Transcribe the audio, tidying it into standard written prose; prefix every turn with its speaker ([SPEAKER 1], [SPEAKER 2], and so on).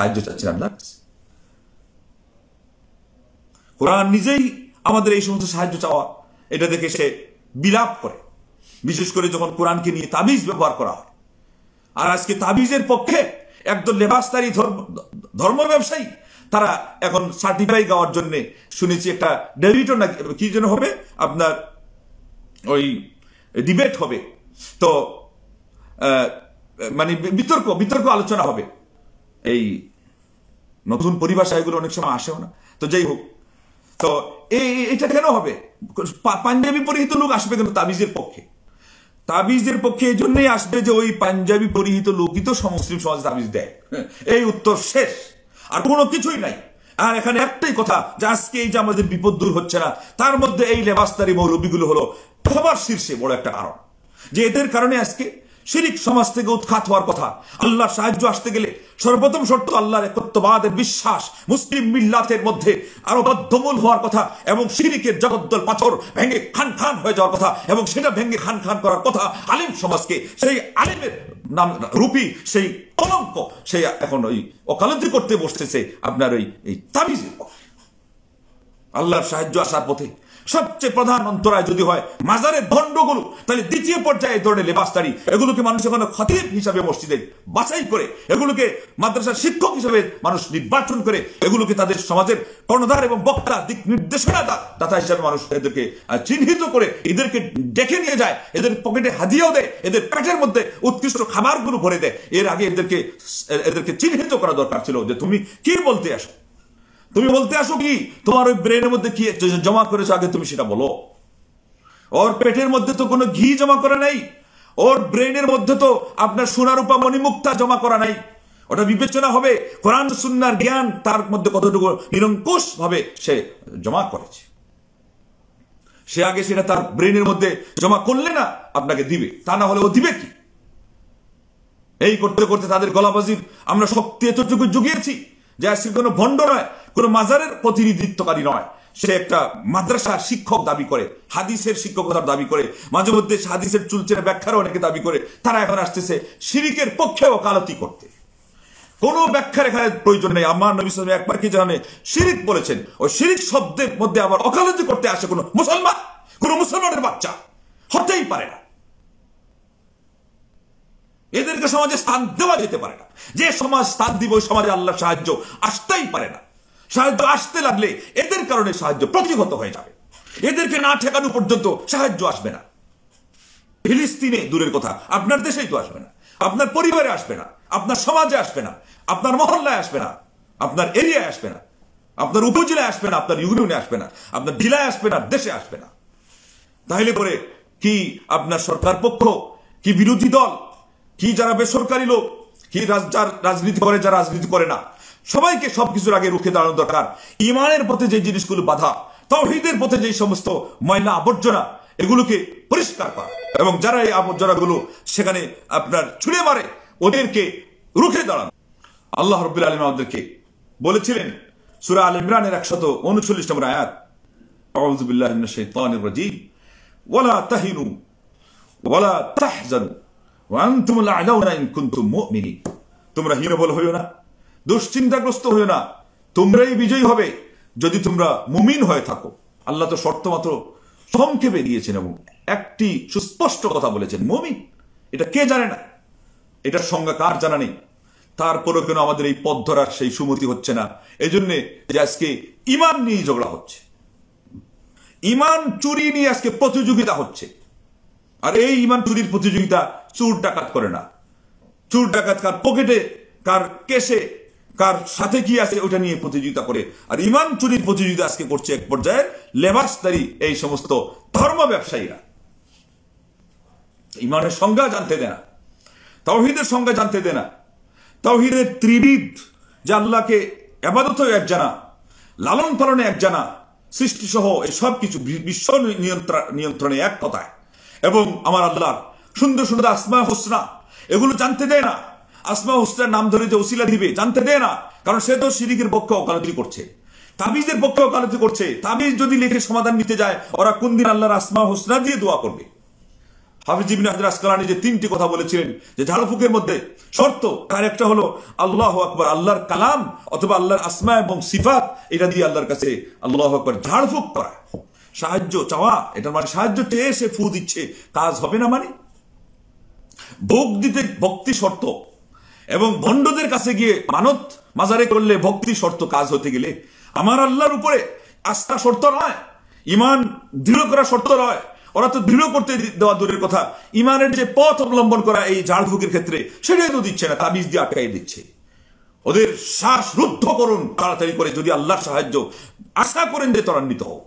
[SPEAKER 1] সাহায্য চাচ্ছেন আল্লাহর কাছে। কোরআন নিজেই আমাদের এই সমস্ত সাহায্য চাওয়া এটা দেখে সে বিলাপ করে, বিশেষ করে যখন কোরআনকে নিয়ে তাবিজ ব্যবহার করা হয়। আর আজকে তাবিজের পক্ষে একদল লেবাসদারী ধর্ম ব্যবসায়ী তারা এখন সার্টিফাই গাওয়ার জন্য শুনেছি একটা ডেভিটর না কি যেন হবে, আপনার ওই ডিবেট হবে, তো মানে বিতর্ক আলোচনা হবে। এই নতুন পরিভাষা এগুলো অনেক সময় আসেও না, তো যাই হোক, তো এটা কেন হবে? পাঞ্জাবি পরিহিত লোক আসবে কেন তাবিজের পক্ষে? তাবিজের পক্ষে এই জন্যই আসবে যে ওই পাঞ্জাবি পরিহিত লোকই তো মুসলিম সমাজ তাবিজ দেয়। এই উত্তর শেষ, আর কোনো কিছুই নাই। আর এখানে একটাই কথা, যে আজকে এই যে আমাদের বিপদ দূর হচ্ছে না, তার মধ্যে এই লেবাসদারি মৌলবীগুলো হলো সবার শীর্ষে বড় একটা কারণ। যে এদের কারণে আজকে শিরিক সমাজ থেকে উৎখাত হওয়ার কথা। আল্লাহর সাহায্য আসতে গেলে সর্বপ্রথম শর্ত আল্লাহর একত্ববাদের বিশ্বাস, মুসলিম মিল্লাতের মধ্যে আরো বদ্ধমূল হওয়ার কথা, এবং শিরিকের জগদ্দল পাথর ভেঙে খান খান হয়ে যাওয়ার কথা, এবং সেটা ভেঙে খান খান করার কথা। আলিম সমাজকে সেই আলিমের নাম রূপী সেই কলঙ্ক সে এখন ওই ওকালতি করতে বসতেছে আপনার এই তাবিজের পক্ষে। আল্লাহর সাহায্য আসার পথে সবচেয়ে প্রধান অন্তরায় যদি হয় মাজারের ভণ্ডগুলো, তাহলে দ্বিতীয় পর্যায়ে এই ধরনের লেবাসদারি এগুলোকে মানুষ এখন খতিব হিসাবে মসজিদে বাছাই করে, এগুলোকে মাদ্রাসার শিক্ষক হিসাবে মানুষ নির্বাচন করে, এগুলোকে তাদের সমাজের কর্ণধার এবং বক্তা, দিক নির্দেশনা দাতা হিসাবে মানুষ এদেরকে চিহ্নিত করে এদেরকে ডেকে নিয়ে যায়, এদের পকেটে হাদিয়াও দেয়, এদের পেটের মধ্যে উৎকৃষ্ট খাবারগুলো ভরে দেয়। এর আগে এদেরকে চিহ্নিত করা দরকার ছিল যে তুমি কি বলতে আসো, তুমি বলতে আসো কি, তোমার ওই ব্রেনের মধ্যে কি জমা করেছো আগে তুমি সেটা বলো। ওর পেটের মধ্যে তো কোনো ঘি জমা করা নাই, ওর ব্রেনের মধ্যে তো আপনার সোনা রূপা মণিমুক্তা জমা করা নাই। ওটা বিবেচনা হবে কোরআন সুন্নাহর জ্ঞান তার মধ্যে কতটুকু নিরঙ্কুশ ভাবে সে জমা করেছে। সে আগে সেটা তার ব্রেনের মধ্যে জমা করলে না আপনাকে দিবে, তা না হলে ও দিবে কি? এই করতে করতে তাদের গলাবাজির আমরা শক্তি এতটুকু জুগিয়েছি যে আজকে কোনো ভণ্ড নয়, কোনো মাজারের প্রতিনিধিত্বকারী নয়, সে একটা মাদ্রাসার শিক্ষক দাবি করে, হাদিসের শিক্ষকতার দাবি করে, মাঝে মধ্যে হাদিসের চুলচেরা ব্যাখ্যারও অনেকে দাবি করে। তারা এখন আসতেছে শিরিকের পক্ষে ওকালতি করতে। কোনো ব্যাখ্যার এখানে প্রয়োজন নেই। আমার নবী সাল্লাল্লাহু আলাইহি ওয়াসাল্লাম একবার কি জানে শিরিক বলেছেন, ওই শিরিক শব্দের মধ্যে আবার ওকালতি করতে আসে কোনো মুসলমানের বাচ্চা হতেই পারে না। এদেরকে সমাজে স্থান দেওয়া যেতে পারে না। যে সমাজ স্থান দিব ওই সমাজে আল্লাহর সাহায্য আসতেই পারে না। সাহায্য আসতে লাগলে এদের কারণে সাহায্য প্রতিহত হয়ে যাবে। এদেরকে না ঠেকানো পর্যন্ত সাহায্য আসবে না। ফিলিস্তিনে দূরের কথা, আপনার দেশেই তো আসবে না, আপনার পরিবারে আসবে না, আপনার সমাজে আসবে না, আপনার মহল্লায় আসবে না, আপনার এরিয়ায় আসবে না, আপনার উপজেলায় আসবে না, আপনার ইউনিয়নে আসবে না, আপনার জেলায় আসবে না, দেশে আসবে না। তাহলে পরে কি আপনার সরকার পক্ষ, কি বিরোধী দল, কি যারা বেসরকারি লোক, কি রাজনীতি করে, যারা রাজনীতি করে না, সবাইকে সবকিছুর আগে রুখে দাঁড়ানো দরকার। ইমানের পথে যে জিনিসগুলো বাধা, তাওহীদের পথে যে সমস্ত ময়লা আবর্জনা, এগুলোকে পরিষ্কার করা, এবং যারা এই আবর্জনাগুলো সেখানে আপনার ছুঁড়ে মারে ওদেরকে রুখে দাঁড়ানো। আল্লাহ রাব্বুল আলামিন আমাদেরকে বলেছিলেন সূরা আল ইমরানের 139 নম্বর আয়াত, আউযু বিল্লাহি মিনাশ শাইতানির রাজীম, ওয়ালা তাহিনু ওয়ালা তাহজানু ওয়া আনতুমুল আ'লাউনা ইন কুনতুম মুমিনিন। তোমরা হীনবল হইও না, দুশ্চিন্তাগ্রস্ত হইও না, তোমরাই বিজয়ী হবে যদি তোমরা মুমিন হয়ে থাকো। আল্লাহ তো শর্ত মাত্র সংক্ষেপে দিয়েছেন এবং একটি সুস্পষ্ট কথা বলেছেন, মুমিন। এটা কে জানে না? এটার সংজ্ঞা কার জানা নেই? তারপরেও কেন আমাদের এই পথ ধরার সেই সুমতি হচ্ছে না? এই জন্যে যে আজকে ইমান নিয়ে ঝগড়া হচ্ছে, ইমান চুরি নিয়ে আজকে প্রতিযোগিতা হচ্ছে। আর এই ইমান চুরির প্রতিযোগিতা চোর ডাকাত করে না। চোর ডাকাত কার পকেটে, কার কেসে, কার সাথে কি আছে ওটা নিয়ে প্রতিযোগিতা করে। আর ইমান চুরির প্রতিযোগিতা আজকে করছে এক পর্যায়ে লেবাসদারি এই সমস্ত ধর্ম ব্যবসায়ীরা। ইমানের সংজ্ঞা জানতে দেয় না, তাওহীদের সংজ্ঞা জানতে দেয় না। তাওহীদের ত্রিবিদ, যে আল্লাহকে ইবাদতে এক জানা, লালন পালনে এক জানা, সৃষ্টি সহ এই সব কিছু বিশ্ব নিয়ন্ত্রণে এক কথায়, এবং আমার আল্লাহ সুন্দর সুন্দর আসমা হোসনা, এগুলো জানতে দেয় না। আসমা হোসনার নাম ধরে যে ওসিলা দিবে জানতে দেয় না, কারণ সে তো শিরিকের পক্ষে ওকালতি করছে, তাবিজের পক্ষে ওকালতি করছে। তাবিজ যদি লিখে সমাধান নিতে যায়, ওরা কোন দিন আল্লাহর আসমা হোসনা দিয়ে দোয়া করবে? হাফিজ ইবনে হাজার আসকালানী যে তিনটি কথা বলেছিলেন যে ঝাড়ফুঁকের মধ্যে শর্ত, তার একটা হলো আল্লাহু আকবার, আল্লাহর কালাম অথবা আল্লাহর আসমা এবং সিফাত, এটা দিয়ে আল্লাহর কাছে আল্লাহু আকবার ঝাড়ফুঁক করা, সাহায্য চাওয়া। এটার মানে সাহায্য চেয়ে সে ফু দিচ্ছে, কাজ হবে না। মানে ভোগ দিতে ভক্তি শর্ত, এবং ভণ্ডদের কাছে গিয়ে মানত মাজারে করলে ভক্তি শর্ত। কাজ হতে গেলে আমার আল্লাহর উপরে আস্থা শর্ত নয়, ইমান দৃঢ় করা শর্ত নয়। ওরা তো দৃঢ় করতে দেওয়া দূরের কথা, ইমানের যে পথ অবলম্বন করা এই ঝাড়ফুঁকের ক্ষেত্রে সেটাই তো দিচ্ছে না, তাবিজ দিয়ে আটকাই দিচ্ছে। ওদের শ্বাস রুদ্ধ করুন তাড়াতাড়ি করে, যদি আল্লাহর সাহায্য আশা করেন যে ত্বরান্বিত হোক।